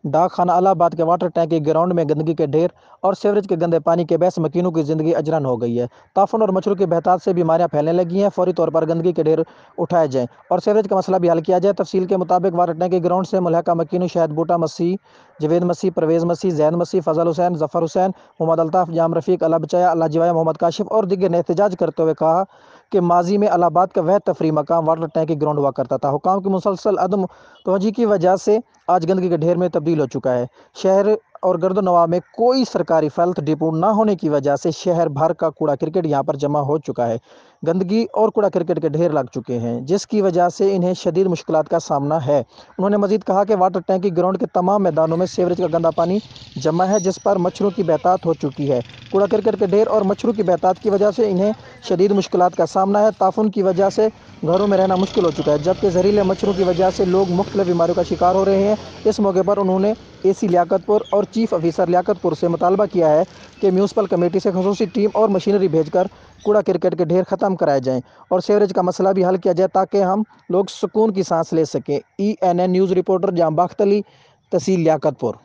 डाक खाना इलाहाबाद के वाटर टैंक के ग्राउंड में गंदगी के ढेर और सीवरेज के गंदे पानी के बहस मकीनों की जिंदगी अजरन हो गई है। ताफून और मच्छरों की बहतात से बीमारियां फैलने लगी हैं। फौरी तौर पर गंदगी के ढेर उठाए जाएं और सीवरेज का मसला भी हल किया जाए। तफसील के मुताबिक वाटर टैंक के ग्राउंड से मुल्हका मकीनों शाहिद बूटा मसीह, जवेद मसीह, परवेज मसीह, जैद मसीह, फजल हुसैन, जफर हुसैन, मोहम्मद अल्ताफ, जाम रफीक, अला बचाया, अल्लाह जिवाया, मोहम्मद काशिफ और दिगर ने एहतजाज करते हुए कहा कि माजी में इलाहाबाद का वह तफरी मकाम वाटर टैंक की ग्राउंड हुआ करता था। हुकाम की मुसलसल अदम तवज्जो की वजह से आज गंदगी के ढेर में तब्दील हो चुका है। शहर और गर्दनवाह में कोई सरकारी हेल्थ डिपो ना होने की वजह से शहर भर का कूड़ा क्रिकेट यहाँ पर जमा हो चुका है। गंदगी और कूड़ा क्रिकेट के ढेर लग चुके हैं, जिसकी वजह से इन्हें शदीद मुश्किलात का सामना है। उन्होंने मजीद कहा कि वाटर टैंक की ग्राउंड के तमाम मैदानों में सीवरेज का गंदा पानी जमा है, जिस पर मच्छरों की बहतात हो चुकी है। कूड़ा क्रिकेट के ढेर और मच्छरों की बहतात की वजह से इन्हें शदीद मुश्किलात का सामना है। ताफून की वजह से घरों में रहना मुश्किल हो चुका है, जबकि जहरीले मच्छरों की वजह से लोग मुख्तलिफ बीमारियों का शिकार हो रहे हैं। इस मौके पर उन्होंने AC लियाकतपुर और चीफ ऑफिसर लियाकतपुर से मुतालबा किया है कि म्यूनसिपल कमेटी से खसूसी टीम और मशीनरी भेजकर कूड़ा क्रिकेट के ढेर ख़त्म कराए जाएं और सीवरेज का मसला भी हल किया जाए, ताकि हम लोग सुकून की सांस ले सकें। ENN न्यूज़ रिपोर्टर जाम बख्त अली, तहसील लियाकतपुर।